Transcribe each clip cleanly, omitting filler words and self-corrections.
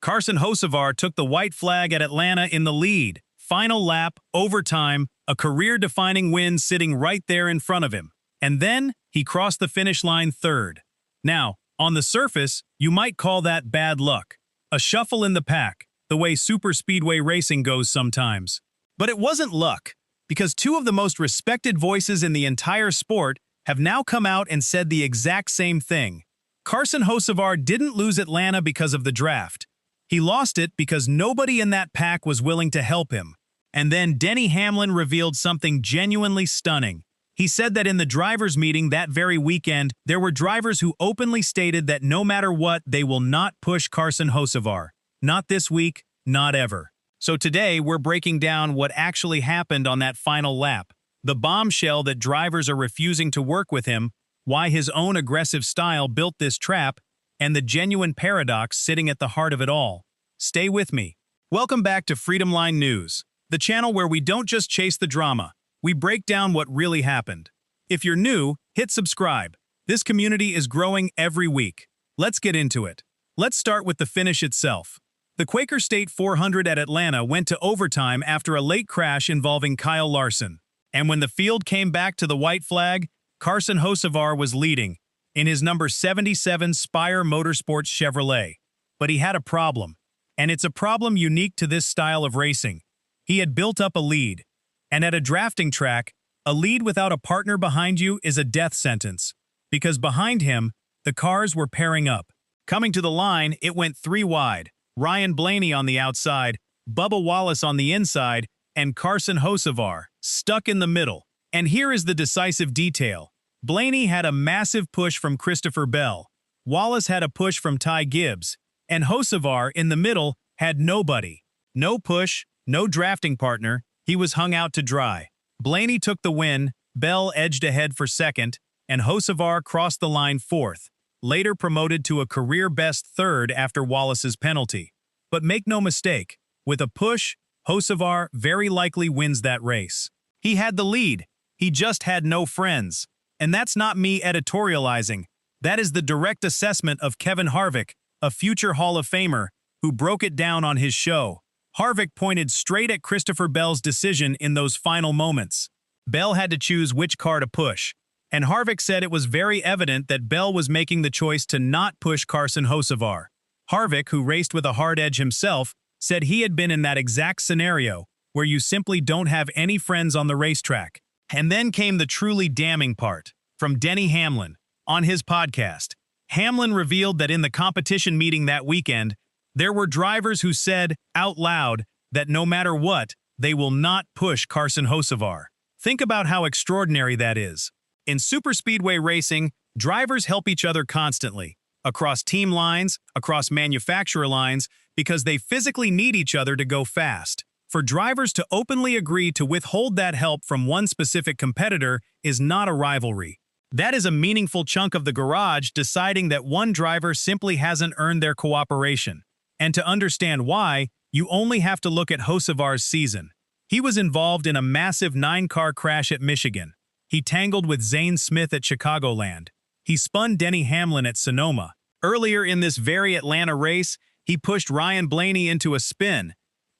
Carson Hocevar took the white flag at Atlanta in the lead. Final lap, overtime, a career-defining win sitting right there in front of him. And then he crossed the finish line third. Now, on the surface, you might call that bad luck. A shuffle in the pack, the way super speedway racing goes sometimes. But it wasn't luck, because two of the most respected voices in the entire sport have now come out and said the exact same thing. Carson Hocevar didn't lose Atlanta because of the draft. He lost it because nobody in that pack was willing to help him. And then Denny Hamlin revealed something genuinely stunning. He said that in the drivers' meeting that very weekend, there were drivers who openly stated that no matter what, they will not push Carson Hocevar. Not this week, not ever. So today, we're breaking down what actually happened on that final lap, the bombshell that drivers are refusing to work with him, why his own aggressive style built this trap, and the genuine paradox sitting at the heart of it all. Stay with me. Welcome back to Freedom Line News, the channel where we don't just chase the drama, we break down what really happened. If you're new, hit subscribe. This community is growing every week. Let's get into it. Let's start with the finish itself. The Quaker State 400 at Atlanta went to overtime after a late crash involving Kyle Larson. And when the field came back to the white flag, Carson Hocevar was leading in his number 77 Spire Motorsports Chevrolet. But he had a problem. And it's a problem unique to this style of racing. He had built up a lead. And at a drafting track, a lead without a partner behind you is a death sentence. Because behind him, the cars were pairing up. Coming to the line, it went three wide. Ryan Blaney on the outside, Bubba Wallace on the inside, and Carson Hocevar stuck in the middle. And here is the decisive detail. Blaney had a massive push from Christopher Bell. Wallace had a push from Ty Gibbs. And Hocevar in the middle had nobody. No push, no drafting partner. He was hung out to dry. Blaney took the win, Bell edged ahead for second, and Hocevar crossed the line fourth, later promoted to a career-best third after Wallace's penalty. But make no mistake, with a push, Hocevar very likely wins that race. He had the lead. He just had no friends. And that's not me editorializing. That is the direct assessment of Kevin Harvick, a future Hall of Famer, who broke it down on his show. Harvick pointed straight at Christopher Bell's decision in those final moments. Bell had to choose which car to push, and Harvick said it was very evident that Bell was making the choice to not push Carson Hocevar. Harvick, who raced with a hard edge himself, said he had been in that exact scenario, where you simply don't have any friends on the racetrack. And then came the truly damning part, from Denny Hamlin. On his podcast, Hamlin revealed that in the competition meeting that weekend, there were drivers who said, out loud, that no matter what, they will not push Carson Hocevar. Think about how extraordinary that is. In superspeedway racing, drivers help each other constantly, across team lines, across manufacturer lines, because they physically need each other to go fast. For drivers to openly agree to withhold that help from one specific competitor is not a rivalry. That is a meaningful chunk of the garage deciding that one driver simply hasn't earned their cooperation. And to understand why, you only have to look at Hocevar's season. He was involved in a massive 9-car crash at Michigan. He tangled with Zane Smith at Chicagoland. He spun Denny Hamlin at Sonoma. Earlier in this very Atlanta race, he pushed Ryan Blaney into a spin.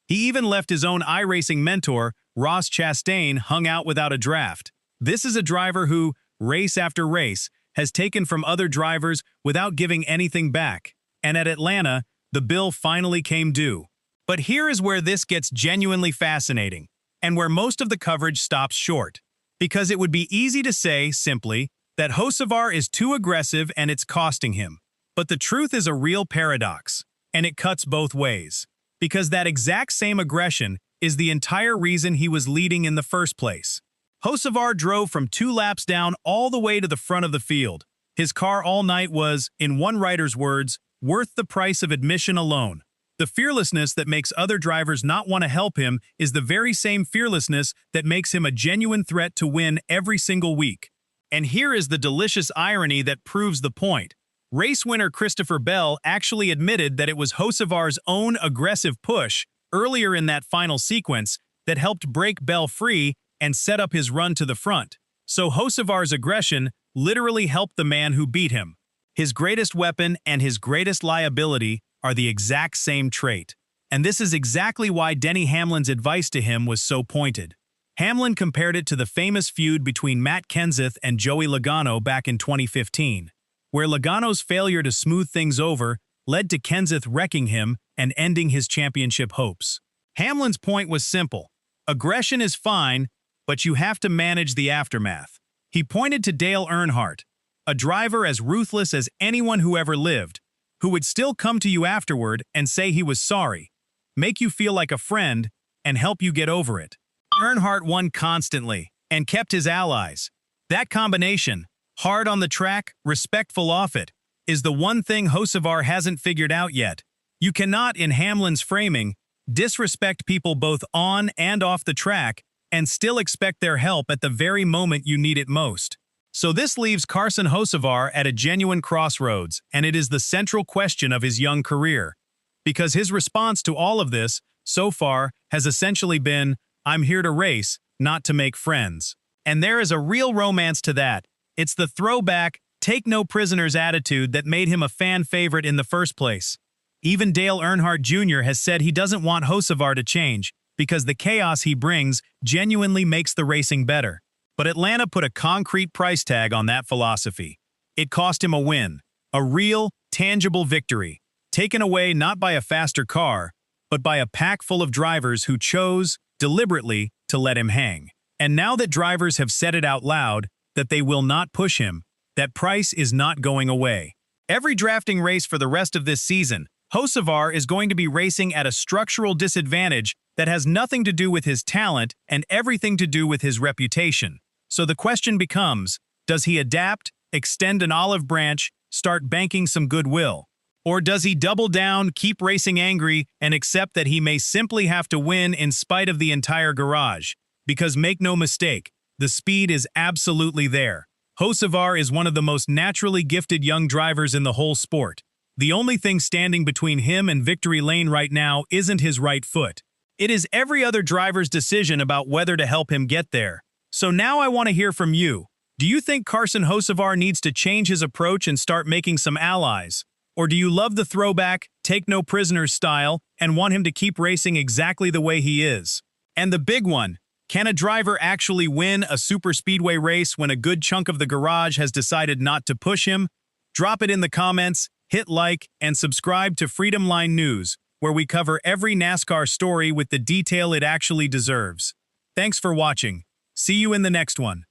He even left his own iRacing mentor, Ross Chastain, hung out without a draft. This is a driver who, race after race, has taken from other drivers without giving anything back. And at Atlanta, the bill finally came due. But here is where this gets genuinely fascinating, and where most of the coverage stops short. Because it would be easy to say, simply, that Hocevar is too aggressive and it's costing him. But the truth is a real paradox, and it cuts both ways. Because that exact same aggression is the entire reason he was leading in the first place. Hocevar drove from 2 laps down all the way to the front of the field. His car all night was, in one writer's words, worth the price of admission alone. The fearlessness that makes other drivers not want to help him is the very same fearlessness that makes him a genuine threat to win every single week. And here is the delicious irony that proves the point. Race winner Christopher Bell actually admitted that it was Hocevar's own aggressive push earlier in that final sequence that helped break Bell free and set up his run to the front. So Hocevar's aggression literally helped the man who beat him. His greatest weapon and his greatest liability are the exact same trait. And this is exactly why Denny Hamlin's advice to him was so pointed. Hamlin compared it to the famous feud between Matt Kenseth and Joey Logano back in 2015, where Logano's failure to smooth things over led to Kenseth wrecking him and ending his championship hopes. Hamlin's point was simple. Aggression is fine, but you have to manage the aftermath. He pointed to Dale Earnhardt, a driver as ruthless as anyone who ever lived, who would still come to you afterward and say he was sorry, make you feel like a friend, and help you get over it. Earnhardt won constantly and kept his allies. That combination, hard on the track, respectful off it, is the one thing Hocevar hasn't figured out yet. You cannot, in Hamlin's framing, disrespect people both on and off the track and still expect their help at the very moment you need it most. So this leaves Carson Hocevar at a genuine crossroads, and it is the central question of his young career. Because his response to all of this, so far, has essentially been, "I'm here to race, not to make friends." And there is a real romance to that. It's the throwback, take no prisoners attitude that made him a fan favorite in the first place. Even Dale Earnhardt Jr. has said he doesn't want Hocevar to change, because the chaos he brings genuinely makes the racing better. But Atlanta put a concrete price tag on that philosophy. It cost him a win, a real, tangible victory, taken away not by a faster car, but by a pack full of drivers who chose, deliberately, to let him hang. And now that drivers have said it out loud, that they will not push him, that price is not going away. Every drafting race for the rest of this season, Hocevar is going to be racing at a structural disadvantage that has nothing to do with his talent and everything to do with his reputation. So the question becomes, does he adapt, extend an olive branch, start banking some goodwill? Or does he double down, keep racing angry, and accept that he may simply have to win in spite of the entire garage? Because make no mistake, the speed is absolutely there. Hocevar is one of the most naturally gifted young drivers in the whole sport. The only thing standing between him and victory lane right now isn't his right foot. It is every other driver's decision about whether to help him get there. So now I want to hear from you. Do you think Carson Hocevar needs to change his approach and start making some allies? Or do you love the throwback, take no prisoners style, and want him to keep racing exactly the way he is? And the big one, can a driver actually win a super speedway race when a good chunk of the garage has decided not to push him? Drop it in the comments, hit like, and subscribe to Freedom Line News, where we cover every NASCAR story with the detail it actually deserves. Thanks for watching. See you in the next one.